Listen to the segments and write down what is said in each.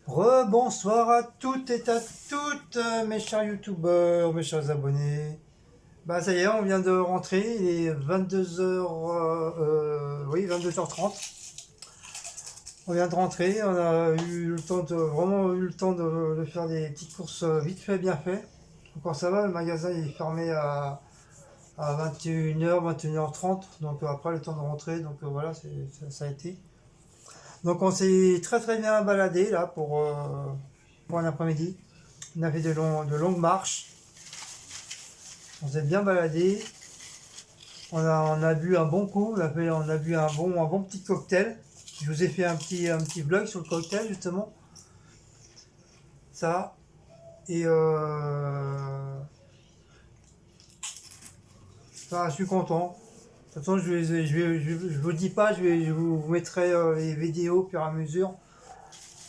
Rebonsoir à toutes et à toutes, mes chers youtubeurs, mes chers abonnés. Bah ça y est, on vient de rentrer, il est 22h, oui 22h30. On vient de rentrer, on a eu le temps vraiment eu le temps de faire des petites courses vite fait, bien fait. Encore ça va, le magasin il est fermé à 21h, 21h30, donc après le temps de rentrer, donc voilà, ça a été. Donc on s'est très bien baladé là pour un après-midi. On a fait de longues marches. On s'est bien baladé. On a bu un bon coup. On a bu un bon petit cocktail. Je vous ai fait un petit vlog sur le cocktail justement. Ça. Et je suis content. De toute façon, je vous dis pas, je vous mettrai les vidéos au fur et à mesure.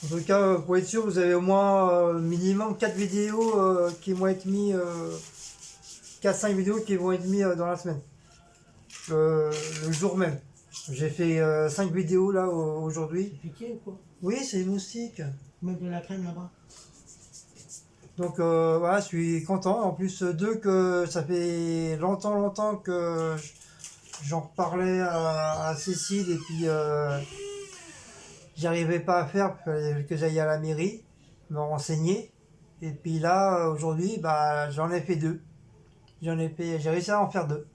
En tout cas, pour être sûr, vous avez au moins minimum 4 vidéos qui vont être mis, 4-5 vidéos qui vont être mis dans la semaine. Le jour même. J'ai fait 5 vidéos là aujourd'hui. C'est piqué ou quoi? Oui, c'est une moustique. Même de la crème là-bas. Donc voilà, je suis content. En plus d'eux que ça fait longtemps que j'en reparlais à Cécile et puis j'y arrivais pas à faire, il fallait que j'aille à la mairie me renseigner. Et puis là, aujourd'hui, bah, j'en ai fait deux. J'ai réussi à en faire deux.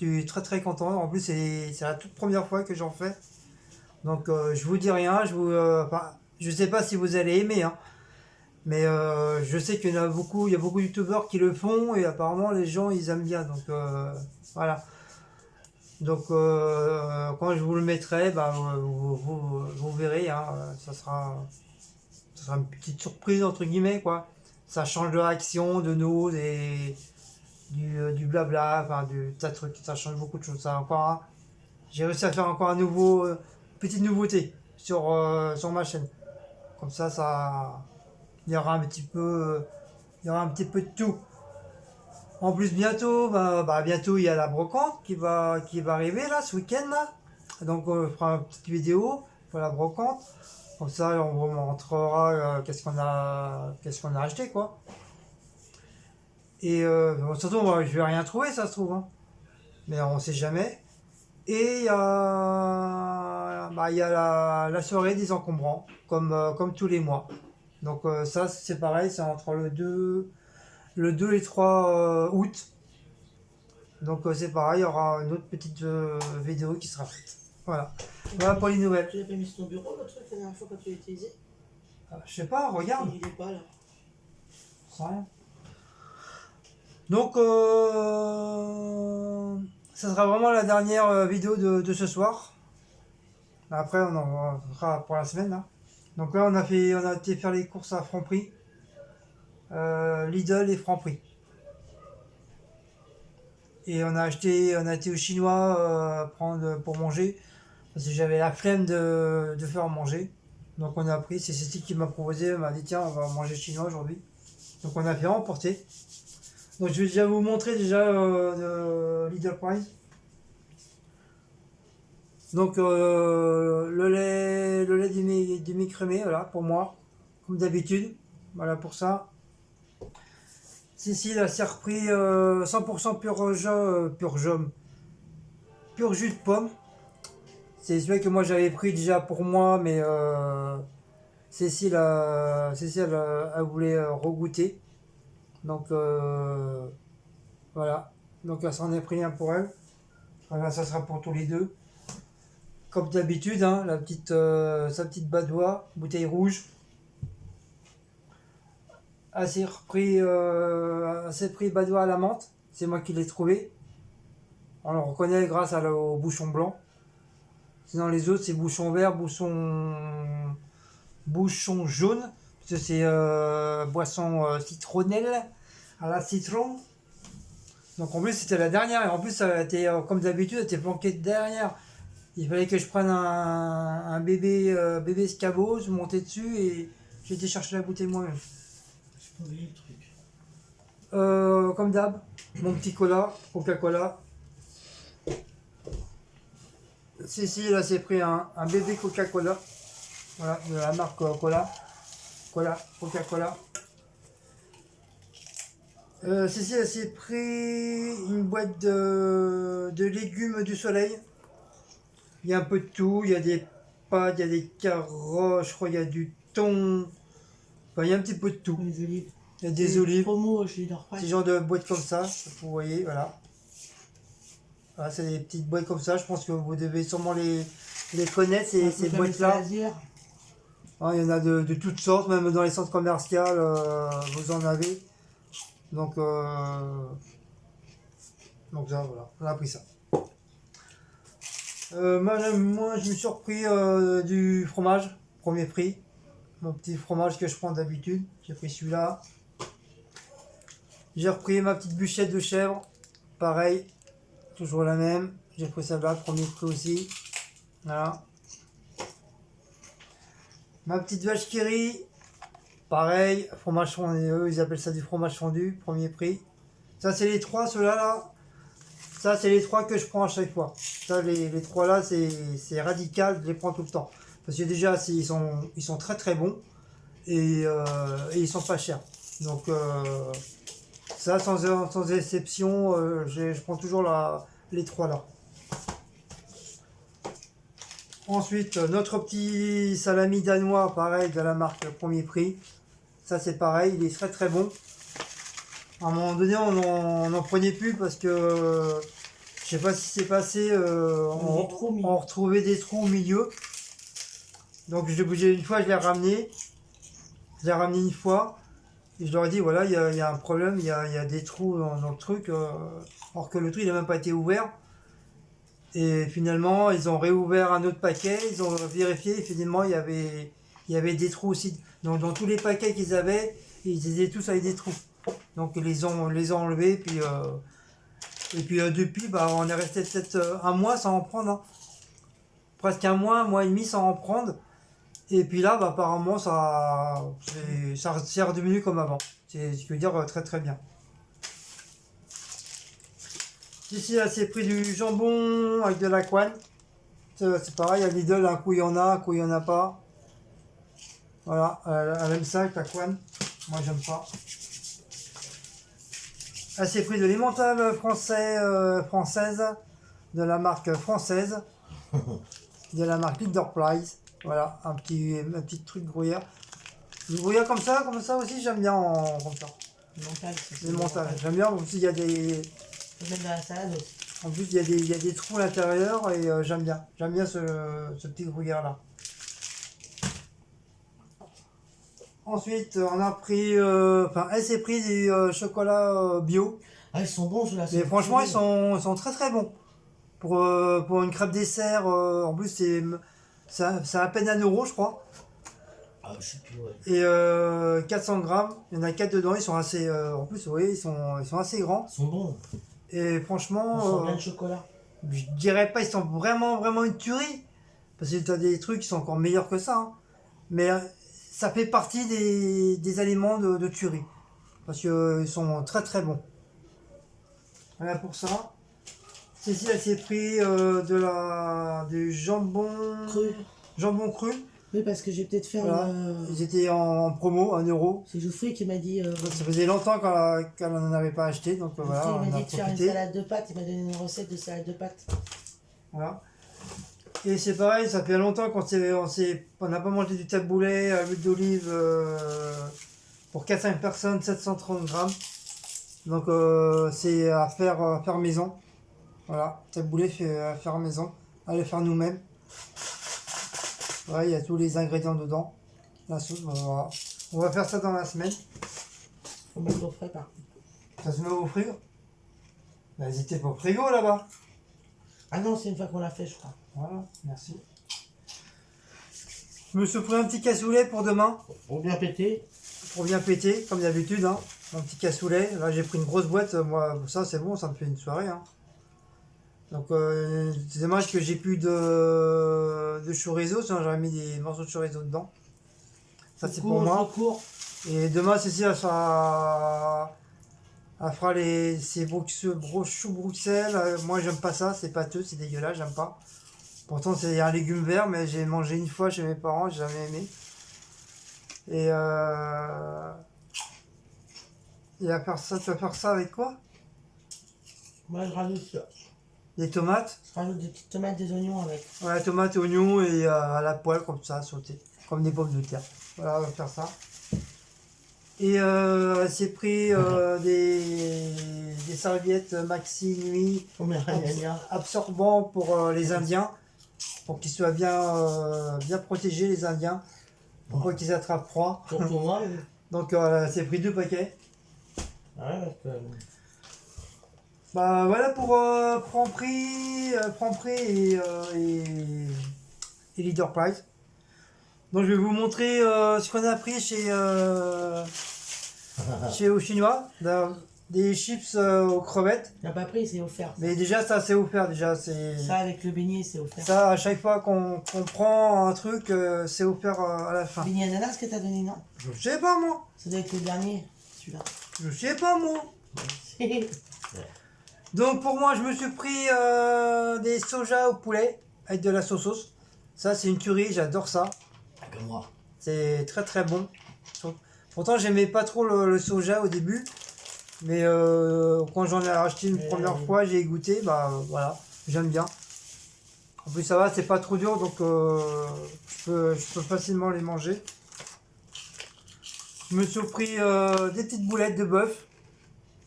Je suis très content. En plus, c'est la toute première fois que j'en fais. Donc, je vous dis rien. Je sais pas si vous allez aimer, hein, mais je sais qu'il y en a beaucoup. Il y a beaucoup de youtubeurs qui le font et apparemment les gens ils aiment bien. Donc, voilà. Donc, quand je vous le mettrai, bah, vous verrez. Hein, ça sera une petite surprise entre guillemets quoi. Ça change de réaction, de nous, du blabla, enfin du tas de trucs, ça change beaucoup de choses. Ça encore, hein. J'ai réussi à faire encore un nouveau, petite nouveauté sur ma chaîne. Comme ça, il y aura un petit peu, il y aura un petit peu de tout. En plus bientôt, bientôt il y a la brocante qui va arriver là ce week-end là. Donc on fera une petite vidéo pour la brocante. Comme ça, on vous montrera qu'est-ce qu'on a acheté quoi. Et surtout, moi, je vais rien trouver, ça se trouve, hein. Mais on sait jamais. Et il y a la soirée des encombrants, comme tous les mois. Donc ça, c'est pareil, c'est entre le deux et 3 août. Donc c'est pareil, il y aura une autre petite vidéo qui sera faite. Voilà. Voilà pour les nouvelles. Tu l'as pas mis sur ton bureau le truc la dernière fois quand tu l'as utilisé? Je sais pas, regarde. Il est pas là. Je sais rien. Donc, ça sera vraiment la dernière vidéo de ce soir. Après, on en fera pour la semaine. Là. Donc là, on a été faire les courses à Franprix, Lidl et Franprix. Et on a été au chinois prendre pour manger parce que j'avais la flemme de faire manger. Donc on a pris, c'est Cécile qui m'a proposé, elle m'a dit tiens, on va manger chinois aujourd'hui. Donc on a fait emporter. Donc je vais déjà vous montrer déjà de Lidl Price. Donc le lait demi-crémé, voilà, pour moi, comme d'habitude. Voilà pour ça. Cécile s'est repris 100% pur jus de pomme. C'est celui que moi j'avais pris déjà pour moi, mais Cécile elle voulait regoûter. Donc voilà. Donc elle s'en est pris un pour elle. Voilà, ça sera pour tous les deux. Comme d'habitude, hein, sa petite badoie, bouteille rouge. Assez pris badoie à la menthe. C'est moi qui l'ai trouvé. On le reconnaît grâce au bouchon blanc. Sinon les autres c'est bouchon vert, bouchon jaune. Parce que c'est boisson citronnelle à la citron. Donc en plus c'était la dernière. Et en plus ça a été, comme d'habitude, elle était planquée derrière. Il fallait que je prenne un bébé escabeau, je montais dessus et j'ai été chercher la bouteille moi-même. J'ai pas vu le truc. Comme d'hab, mon petit Coca-Cola. Cécile, là, s'est pris un bébé Coca-Cola. Voilà, de la marque Coca-Cola. Coca-Cola. Cécile, elle s'est pris une boîte de légumes du soleil. Il y a un peu de tout. Il y a des pâtes, il y a des carottes, je crois, il y a du thon. Enfin, il y a un petit peu de tout. Les olives. Il y a des olives. Promo chez leur Ces genres de boîtes comme ça, vous voyez, voilà. Voilà, c'est des petites boîtes comme ça. Je pense que vous devez sûrement les connaître, ces boîtes-là. Hein, il y en a de toutes sortes, même dans les centres commerciaux, vous en avez. Donc ça, voilà, on a pris ça. Moi, je me suis repris du fromage, premier prix. Mon petit fromage que je prends d'habitude. J'ai pris celui-là. J'ai repris ma petite bûchette de chèvre. Pareil, toujours la même. J'ai pris celle-là, premier prix aussi. Voilà. Ma petite vache qui rit. Pareil, fromage fondu, eux, ils appellent ça du fromage fondu, premier prix. Ça, c'est les trois, ceux-là, là. Ça, c'est les trois que je prends à chaque fois. Ça, les trois là, c'est radical, je les prends tout le temps. Parce que déjà, ils sont très très bons et ils sont pas chers. Donc, ça, sans exception, je prends toujours les trois là. Ensuite, notre petit salami danois, pareil, de la marque Premier Prix. Ça, c'est pareil, il est très très bon. À un moment donné, on n'en prenait plus parce que je sais pas ce qui s'est passé. On retrouvait des trous au milieu. Donc, une fois, je l'ai ramené. Je l'ai ramené une fois. Et je leur ai dit, voilà, il y a un problème, il y a des trous dans le truc. Alors que le truc, il n'a même pas été ouvert. Et finalement, ils ont réouvert un autre paquet, ils ont vérifié, et finalement, il y avait des trous aussi. Donc, dans tous les paquets qu'ils avaient, ils étaient tous avec des trous. Donc, ils les ont enlevés, et puis depuis, bah, on est resté peut-être un mois sans en prendre. Hein. Presque un mois et demi sans en prendre. Et puis là, bah, apparemment, ça c'est redevenu comme avant. Je veux dire très très bien. Ici, là, c'est pris du jambon avec de la couenne. C'est pareil, à Lidl, un coup il y en a, un coup il n'y en a pas. Voilà, elle aime ça avec la couenne. Moi, j'aime pas. Elle s'est pris de l'emmental française, de la marque française, de la marque Leader Price. Voilà, un petit truc gruyère. Le gruyère comme ça aussi, j'aime bien comme ça. L'emmental, j'aime bien, parce qu'il y a des... Même dans la salade aussi. En plus, il y a des trous à l'intérieur et j'aime bien. J'aime bien ce petit gruyère-là. Ensuite, on a pris... elle s'est pris du chocolat bio. Ah, ils sont bons, ceux-là. Mais franchement, ils sont très très bons. Pour une crêpe dessert, en plus, c'est à peine 1 euro, je crois. Ah, je sais plus, ouais. Et 400 grammes. Il y en a 4 dedans. Ils sont assez... en plus, oui, ils sont assez grands. Ils sont bons. Et franchement... On sent bien le chocolat. Je dirais pas ils sont vraiment vraiment une tuerie. Parce que tu as des trucs qui sont encore meilleurs que ça. Hein. Mais ça fait partie des aliments de tuerie. Parce qu'ils sont très très bons. Voilà pour ça. Cécile, elle s'est pris du jambon Cru. Jambon cru. Oui, parce que j'ai peut-être faire Voilà. Ils étaient en promo, 1 euro. C'est Jouffry qui m'a dit... Ça faisait longtemps qu'elle n'en avait pas acheté. Donc voilà, il on m'a a dit de faire une profité. salade de pâtes. Il m'a donné une recette de salade de pâtes. Voilà. Et c'est pareil, ça fait longtemps on n'a pas mangé du taboulet à l'huile d'olive pour 4-5 personnes, 730 grammes. Donc c'est à faire maison. Voilà, taboulet à faire maison, à le faire nous-mêmes. Voilà, il y a tous les ingrédients dedans. La sauce, voilà. On va faire ça dans la semaine. Faut mettre au frais, par contre. Ça se met au frigo. Bah, ils étaient pas au frigo là-bas. Ah non, c'est une fois qu'on l'a fait, je crois. Voilà, merci. Je me suis pris un petit cassoulet pour demain. Pour bien péter. Pour bien péter, comme d'habitude. Hein. Un petit cassoulet. Là, j'ai pris une grosse boîte. Moi, ça, c'est bon, ça me fait une soirée. Hein. Donc, c'est dommage que j'ai plus de chorizo. Sinon, j'aurais mis des morceaux de chorizo dedans. Ça, c'est pour moi. Et demain, Cécile, elle fera ses choux Bruxelles. Moi, j'aime pas ça. C'est pâteux, c'est dégueulasse, j'aime pas. Pourtant, c'est un légume vert, mais j'ai mangé une fois chez mes parents, j'ai jamais aimé. Et à faire ça, tu vas faire ça avec quoi? Moi, je rajoute Des tomates? des petites tomates, des oignons avec. Voilà, tomates, oignons et à la poêle comme ça, sauté, comme des pommes de terre. Voilà, on va faire ça. Et c'est pris des serviettes Maxi Nuit absorbants pour les Indiens, pour qu'ils soient bien protégés, les Indiens, pour pas qu'ils attrapent froid. Pour moi, oui. Donc c'est pris 2 paquets. Ah ouais, parce que... Bah voilà pour Franprix et Leader Price. Donc je vais vous montrer ce qu'on a pris chez aux Chinois. Des chips aux crevettes. Il n'a pas pris, c'est offert. Ça. Mais déjà ça c'est offert déjà. Ça avec le beignet c'est offert. Ça à chaque fois qu'on prend un truc c'est offert à la fin. Beignet ananas que t'as donné, non? Je sais pas moi. Ça doit être le dernier, celui-là. Je sais pas moi. Donc pour moi je me suis pris des soja au poulet avec de la sauce. Ça c'est une tuerie, j'adore ça. Comme moi. C'est très très bon. Pourtant j'aimais pas trop le soja au début. Mais quand j'en ai acheté une première fois, j'ai goûté, bah voilà, j'aime bien. En plus ça va, c'est pas trop dur donc je peux facilement les manger. Je me suis pris des petites boulettes de bœuf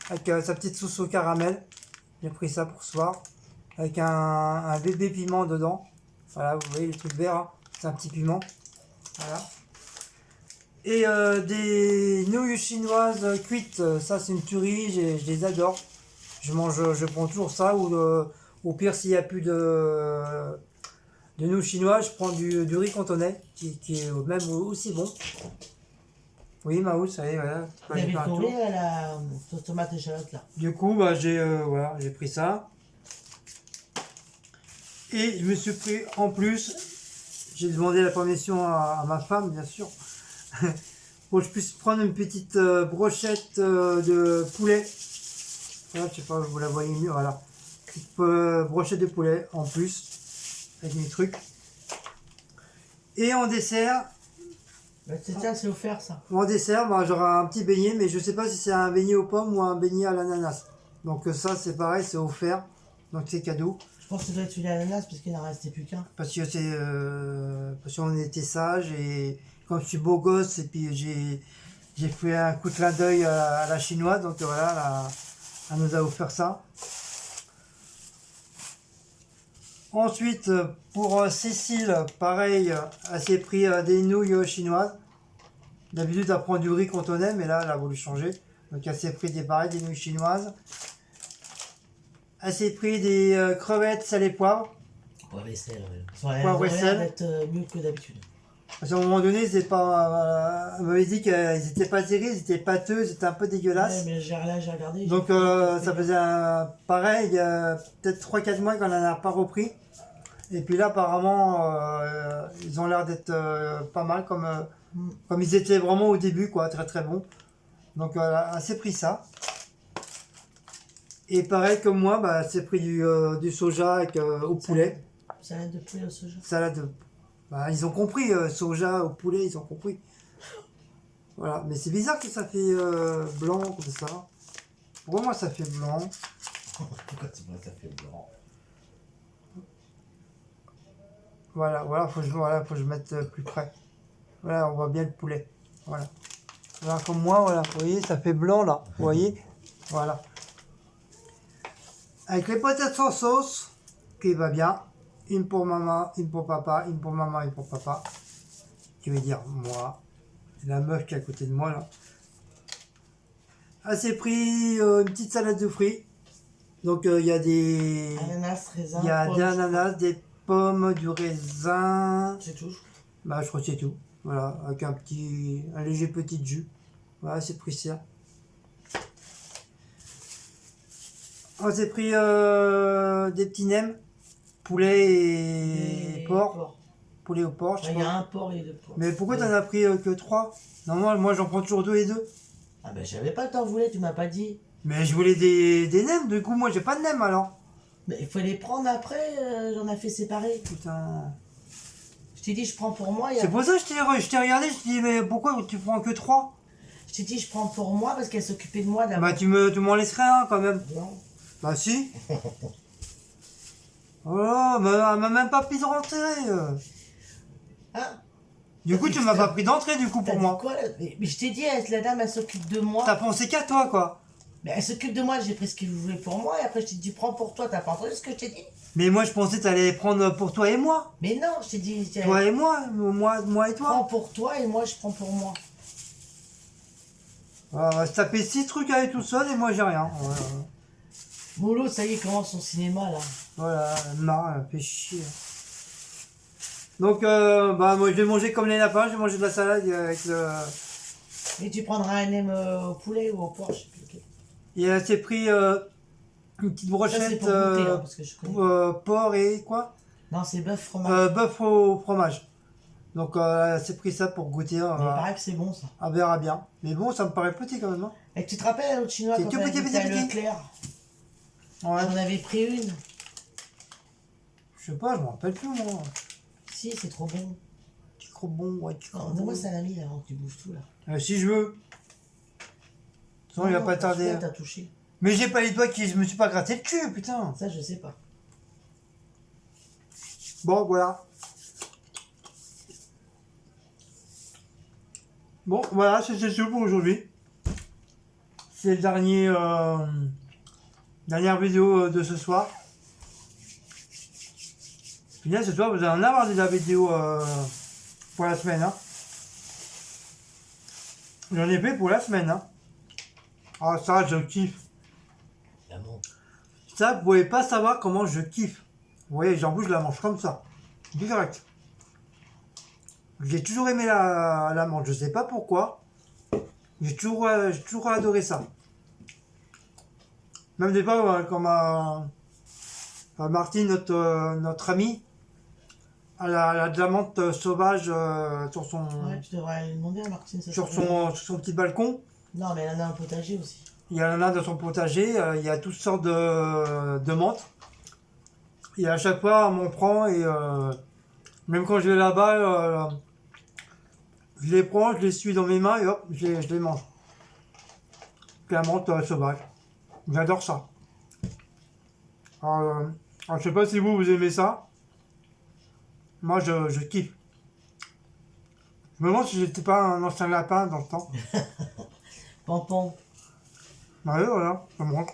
avec sa petite sauce au caramel. J'ai pris ça pour ce soir. Avec un bébé piment dedans. Voilà, vous voyez le truc vert, hein, c'est un petit piment. Voilà. Et des nouilles chinoises cuites, ça c'est une tuerie, je les adore. Je prends toujours ça, ou au pire s'il n'y a plus de nouilles chinoises, je prends du riz cantonais, qui est même aussi bon. Oui, Maous, ça y est, voilà. Vous avez tombé la tomate échalote là. Du coup, bah, voilà, j'ai pris ça. Et je me suis pris en plus, j'ai demandé la permission à ma femme, bien sûr, pour que je puisse prendre une petite brochette de poulet. Voilà, je sais pas, vous la voyez mieux, voilà. Une petite brochette de poulet en plus, avec mes trucs. Et en dessert, C'est ça, c'est offert ça. en dessert, bah, j'aurai un petit beignet, mais je sais pas si c'est un beignet aux pommes ou un beignet à l'ananas. Donc ça, c'est pareil, c'est offert, donc c'est cadeau. Je pense que ça doit être celui à l'ananas parce qu'il n'en restait plus qu'un. Parce que parce qu'on était sages et comme je suis beau gosse et puis j'ai fait un coup de clin d'œil à la chinoise, donc voilà, elle nous a offert ça. Ensuite, pour Cécile, pareil, elle s'est pris des nouilles chinoises. D'habitude, elle prend du riz cantonais, mais là, elle a voulu changer. Donc, elle s'est pris des nouilles chinoises. Elle s'est pris des crevettes salées poivre. Poivre et sel, Poivre et sel. D'être mieux que d'habitude. Parce qu'à un moment donné, c'est pas, elle m'avait dit qu'ils étaient pas terribles, ils étaient pâteux, ils étaient un peu dégueulasses. Ouais, mais j'ai regardé. Donc ça faisait pareil, peut-être 3-4 mois qu'on en a pas repris. Et puis là, apparemment, ils ont l'air d'être pas mal, comme ils étaient vraiment au début, quoi, très très bons. Donc elle s'est pris ça. Et pareil comme moi, bah, elle s'est pris du soja avec, au poulet. Salade de poulet au soja. Salade. Bah, ils ont compris, soja au poulet, ils ont compris. Voilà, mais c'est bizarre que ça fait blanc comme ça. Pourquoi moi ça fait blanc? Pourquoi tu vois ça fait blanc? Voilà, faut que je mette plus près. Voilà, on voit bien le poulet. Voilà. Voilà, comme moi, voilà, vous voyez, ça fait blanc là. Vous voyez? Voilà. Avec les patates sans sauce, qui va bien. Une pour maman, une pour papa, une pour maman, une pour papa. Qui veut dire moi. C'est la meuf qui est à côté de moi là. Elle s'est pris une petite salade de fruits. Donc il y a des Ananas, raisin. il y a des ananas, des pommes, du raisin. C'est tout. Bah je crois que c'est tout. Voilà, avec un léger petit jus. Voilà, c'est pris ça. On s'est pris des petits nems, poulet et porc. Poulet au porc, je sais Il y a pas. un porc et deux porcs. Mais pourquoi t'en as pris que 3? Normalement, moi j'en prends toujours 2 et 2. Ah ben j'avais pas le temps, voulais, tu m'as pas dit. Mais je voulais des nems, du coup moi j'ai pas de nems alors. Mais il faut les prendre après, j'en ai fait séparer. Putain. Je t'ai dit, je prends pour moi. C'est pour ça que je t'ai regardé, je t'ai dit, mais pourquoi tu prends que 3? Je t'ai dit, je prends pour moi parce qu'elle s'occupait de moi d'abord. Bah, tu m'en laisserais un quand même. Non. Bah, si. Oh, mais elle m'a même pas pris de rentrer. Hein? Du coup, tu m'as pas pris d'entrée, du coup, T'as pour dit moi. quoi là? Mais je t'ai dit, la dame, elle s'occupe de moi. T'as pensé qu'à toi, quoi. Mais elle s'occupe de moi, j'ai pris ce qu'il voulait pour moi. Et après, je t'ai dit, prends pour toi. T'as pas entendu ce que je t'ai dit? Mais moi, je pensais que t'allais prendre pour toi et moi. Mais non, je t'ai dit, tiens, Toi et moi et prends toi. pour toi et moi, je prends pour moi. On va se taper 6 trucs à elle tout seul et moi, j'ai rien. Molo, ça y est, commence son cinéma là. Voilà, marre, elle fait chier. Donc, bah, moi, je vais manger comme les lapins, je vais manger de la salade avec le... Et tu prendras un M au poulet ou au porc, je sais plus lequel. Et elle s'est pris une petite Ça, c'est brochette pour goûter, hein, parce que je connais. porc et quoi Non, c'est bœuf fromage. bœuf au fromage. Donc, elle s'est pris ça pour goûter. Mais il paraît que c'est bon ça. On verra bien. Mais bon, ça me paraît petit quand même. Hein. Et tu te rappelles l'autre chinois C'est quand tout on petit, avait été à petit. Leclerc? Ouais. J'en avais pris une. Je sais pas, je me rappelle plus moi. Si, c'est trop bon. Tu crois bon, ouais, tu crois Non, bon. donne-moi salami là avant que tu bouffes tout là. Si je veux. Sinon, il va pas tarder. T'as touché. Mais j'ai pas les doigts qui. Je me suis pas gratté le cul, putain. Ça, je sais pas. Bon, voilà. Bon, voilà, c'est tout pour aujourd'hui. C'est le dernier. Dernière vidéo de ce soir. Puis là, ce soir, vous allez en avoir déjà vidéo pour la semaine. Hein. J'en ai fait pour la semaine. Hein. Ah, ça, je kiffe. L'amour. Ça, vous pouvez pas savoir comment je kiffe. Vous voyez, j'en bouge, je la mange comme ça. Direct. J'ai toujours aimé la menthe, je sais pas pourquoi. J'ai toujours adoré ça. Même des fois, quand Martine, notre amie, elle a de la menthe sauvage sur son, Ouais, tu devrais aller demander à Martine. Ça sur s'appelle. son petit balcon. Non, mais elle en a un potager aussi. Il y en a dans son potager, il y a toutes sortes de menthes. Et à chaque fois, on m'en prend et même quand je vais là-bas, je les prends, je les suis dans mes mains et hop, je les mange. La menthe sauvage. J'adore ça. Alors, je sais pas si vous aimez ça. Moi, je kiffe. Je me demande si j'étais pas un ancien lapin dans le temps. Pampon. Bah ouais, voilà, ça me rentre.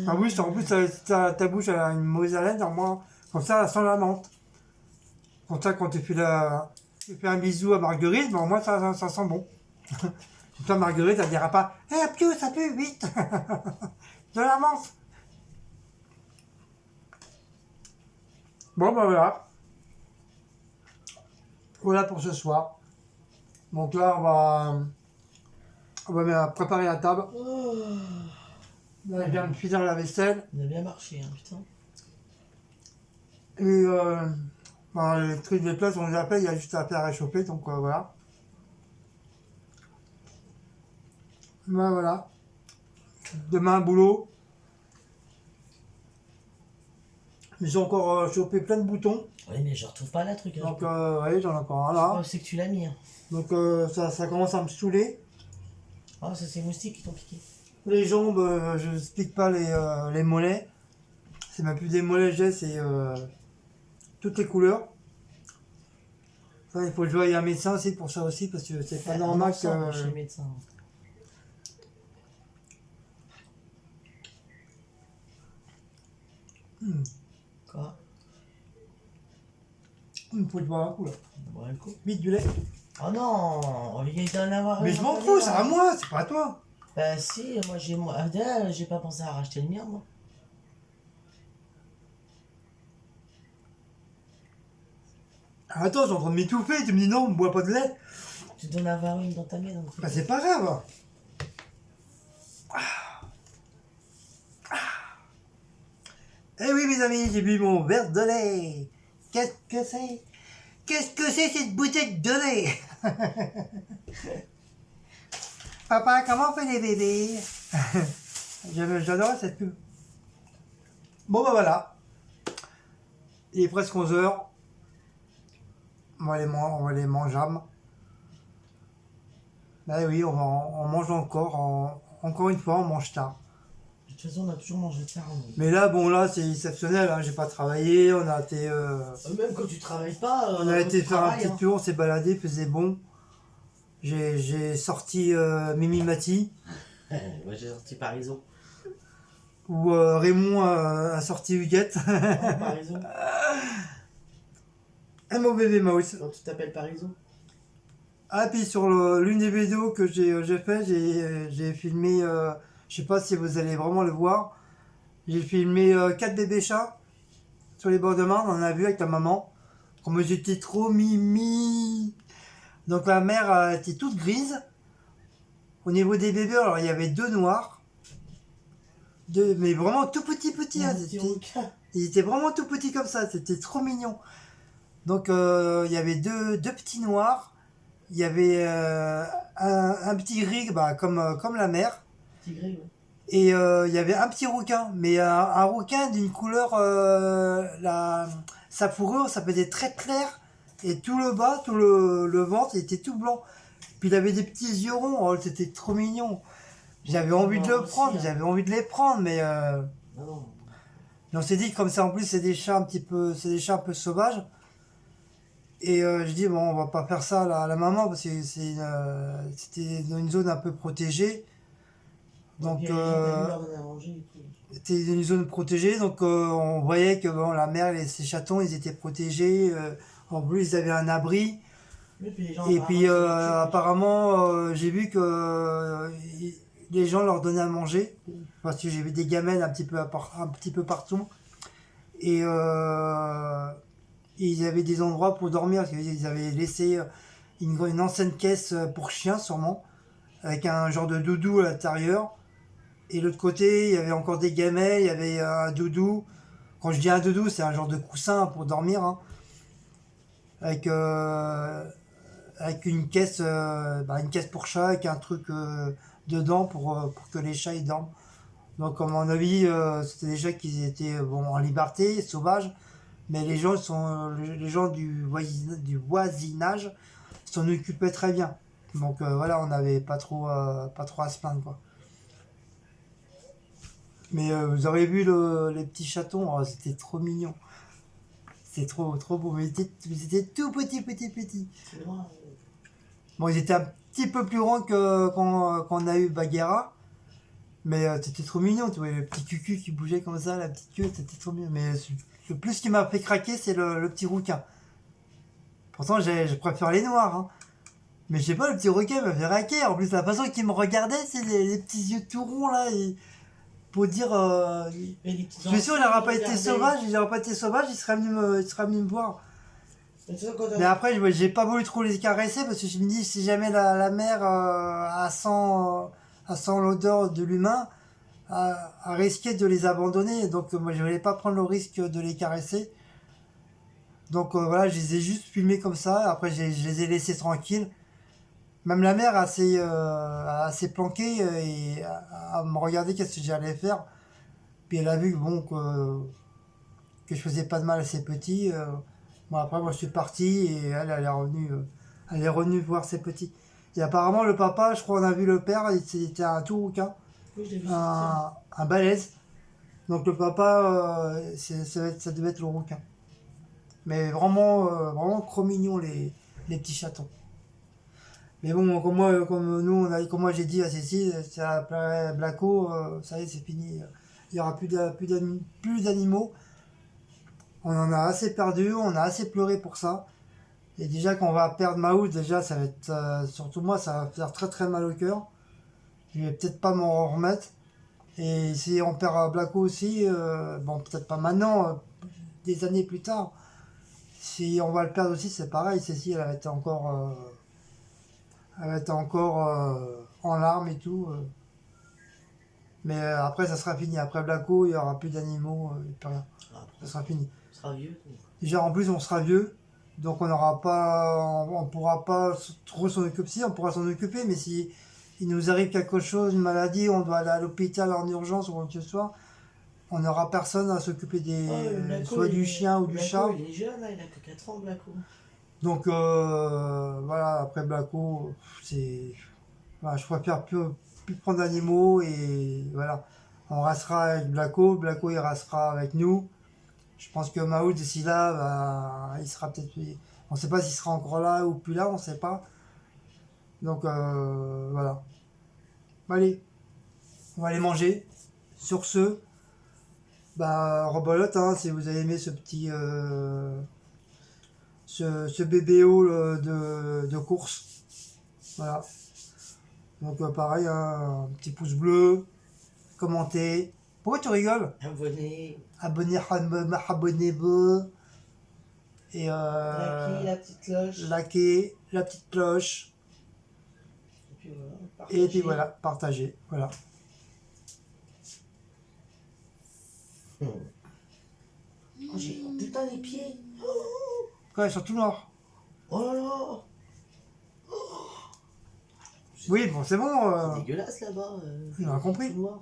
Ah oui, en plus, ta bouche elle a une mauvaise haleine, alors moi, comme ça, elle sent la menthe. Comme ça, quand tu fais un bisou à Marguerite, bon, moi, ça sent bon. Comme ça, Marguerite, elle dira pas « Eh, piou, ça pue, vite !» De la menthe. Bon, bah voilà. Voilà pour ce soir. Donc là, on va préparer la table. Oh. Là, je viens de finir la vaisselle. On a bien marché, hein, putain. Et les trucs de place, on les appelle, il y a juste à faire réchauffer, donc voilà. Ben, voilà. Demain, boulot. Ils ont encore chopé plein de boutons. Oui, mais je retrouve pas la truc. Hein, Donc, ouais, j'en ai encore un là. c'est que tu l'as mis. Hein. Donc, ça commence à me saouler. Oh, ça, c'est les moustiques qui t'ont piqué. Les jambes, je n'explique pas les mollets. C'est même plus des mollets, c'est toutes les couleurs. Ça, il faut que je voie un médecin aussi pour ça aussi, parce que c'est pas normal Chez le médecin. Quoi? Il faut que je bois un coup là. Bon, un coup. Vite du lait. Oh non, on vient d'en avoir Mais une, je m'en on fous, va c'est dire. à moi, c'est pas à toi. Bah si, moi. Ah, d'ailleurs, j'ai pas pensé à racheter le mien, moi. Attends, je suis en train de m'étouffer, tu me dis non, on ne boit pas de lait. Tu dois en avoir une dans ta main. Bah c'est pas grave. Eh oui mes amis, j'ai bu mon verre de lait. Qu'est-ce que c'est? Qu'est-ce que c'est cette bouteille de lait? Papa, comment on fait les bébés? J'adore cette pub. Bon bah voilà. Il est presque 11 h. On va les manger. Bah oui, on mange encore. Encore une fois, on mange tard. De toute façon, on a toujours mangé tard. Nous. Mais là, bon, là, c'est exceptionnel. Hein. J'ai pas travaillé. On a été, Même quand tu travailles pas, on a quand été tu faire un travailles, petit tour. On s'est baladé, faisait bon. J'ai sorti Mimi Mati. Moi, j'ai sorti Parisot. Ou Raymond a sorti Huguette. Oh, Parisot. Un mauvais bébé mouse. Quand tu t'appelles Parisot. Ah, puis sur l'une des vidéos que j'ai fait, j'ai filmé, je sais pas si vous allez vraiment le voir, j'ai filmé 4 bébés chats sur les bords de Marne, on en a vu avec la maman, comme ils étaient trop mimi. Donc la mère était toute grise. Au niveau des bébés, alors il y avait 2 noirs, mais vraiment tout petits, hein, ils étaient vraiment tout petits comme ça, c'était trop mignon. Donc il y avait deux petits noirs. Il y avait un petit gris, bah, comme la mer. Petit gris, ouais. Et il y avait un petit rouquin, mais un rouquin d'une couleur, sa fourrure, ça faisait très clair. Et tout le bas, tout le ventre, il était tout blanc. Puis il avait des petits yeux ronds, oh, c'était trop mignon. J'avais envie de le prendre, j'avais envie de les prendre, mais Non. on s'est dit que comme ça en plus c'est des chats c'est des chats un peu sauvages. Et je dis, bon, on va pas faire ça à la maman parce que c'était dans une zone un peu protégée. Donc, c'était une zone protégée, donc on voyait que bon, la mère et ses chatons, ils étaient protégés. En plus, ils avaient un abri. Et puis, apparemment, j'ai vu que les gens leur donnaient à manger. Parce que j'ai vu des gamelles un petit peu partout. Et ils avaient des endroits pour dormir, parce qu'ils avaient laissé une ancienne caisse pour chiens sûrement, avec un genre de doudou à l'intérieur. Et l'autre côté, il y avait encore des gamelles, il y avait un doudou. Quand je dis un doudou, c'est un genre de coussin pour dormir, hein, avec, avec une caisse pour chat, avec un truc dedans pour que les chats ils dorment. Donc à mon avis, c'était des chats qui étaient bon, en liberté, sauvages. Mais les gens du voisinage s'en occupaient très bien. Donc voilà, on n'avait pas trop à se plaindre, quoi. Mais vous aurez vu les petits chatons, oh, c'était trop mignon. C'était trop beau, mais ils étaient tout petits. Bon, ils étaient un petit peu plus grands que quand on a eu Bagheera. Mais c'était trop mignon, tu vois, le petit cucu qui bougeait comme ça, la petite queue, c'était trop mignon. Mais le plus qui m'a fait craquer, c'est le petit rouquin. Pourtant, je préfère les noirs, hein. Mais je sais pas, le petit rouquin m'a fait craquer. En plus, la façon qu'il me regardait, c'est les petits yeux tout ronds, là. Pour dire... je suis sûr, il n'aurait pas été sauvage, il serait venu me voir. Mais après, j'ai pas voulu trop les caresser, parce que je me dis, si jamais la mère sent l'odeur de l'humain, à risquer de les abandonner. Donc moi je voulais pas prendre le risque de les caresser. Donc voilà, je les ai juste filmés comme ça. Après je les ai laissés tranquilles. Même la mère s'est planquée et à me regarder qu'est-ce que j'allais faire. Puis elle a vu bon, que je faisais pas de mal à ses petits. Bon après moi je suis parti et elle est revenue voir ses petits. Et apparemment le papa, je crois on a vu le père, c'était un tout rouquin. Un balèze. Donc le papa, ça devait être le rouquin. Mais vraiment trop mignon les petits chatons. Mais bon, comme moi j'ai dit à Cécile, c'est après Blaco, ça y est, c'est fini. Il n'y aura plus d'animaux. On en a assez perdu, on a assez pleuré pour ça. Et déjà qu'on va perdre Maouz, déjà ça va être, surtout moi, ça va faire très très mal au cœur. Je vais peut-être pas m'en remettre. Et si on perd Blaco aussi, bon peut-être pas maintenant, des années plus tard, si on va le perdre aussi, c'est pareil, Cécile elle va être encore en larmes et tout. Mais après ça sera fini, après Blaco il n'y aura plus d'animaux, plus rien, ça sera fini. On sera vieux. Déjà en plus on sera vieux, donc on pourra pas trop s'en occuper, si on pourra s'en occuper, mais si il nous arrive quelque chose, une maladie, on doit aller à l'hôpital en urgence ou quoi que ce soit, on n'aura personne à s'occuper des, Blacko, soit du chien ou du Blacko, chat. il est jeune, là, il a que 4 ans, Blacko. Donc voilà, après Blacko, c'est, voilà, je préfère plus prendre d'animaux et voilà, on restera avec Blacko, Blacko il restera avec nous. Je pense que Mao d'ici là, bah, il sera peut-être, on ne sait pas s'il sera encore là ou plus là, on ne sait pas. Donc voilà. Allez, on va aller manger. Sur ce, bah rebolote, hein, si vous avez aimé ce petit ce BBO de course. Voilà. Donc pareil, hein, un petit pouce bleu, commenter. Pourquoi tu rigoles? Abonné. Abonnez-vous. Et Likez la petite cloche. liker la petite cloche. Et puis voilà, Et puis partagez. voilà, partager. Voilà. Oh, j'ai putain les pieds. Ouais, ils sont tout noirs. Oh là là. Oui, bon, c'est bon. C'est dégueulasse là-bas. On a compris. tout noir.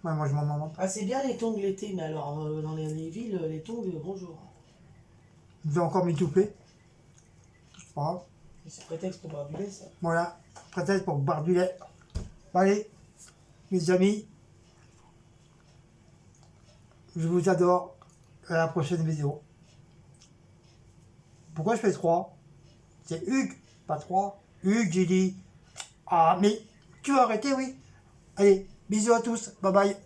Ouais, moi, je m'en demande pas. Ah, c'est bien les tongs l'été, mais alors dans les villes, les tongs, bonjour. Je vais encore m'étouffer. C'est pas grave. C'est prétexte pour boire du lait, ça. Voilà, prétexte pour boire du lait. Allez, mes amis, je vous adore. À la prochaine vidéo. Pourquoi je fais 3? C'est Hugues, pas 3. Hugues, j'ai dit. Ah, mais tu vas arrêter, oui. Allez, bisous à tous. Bye bye.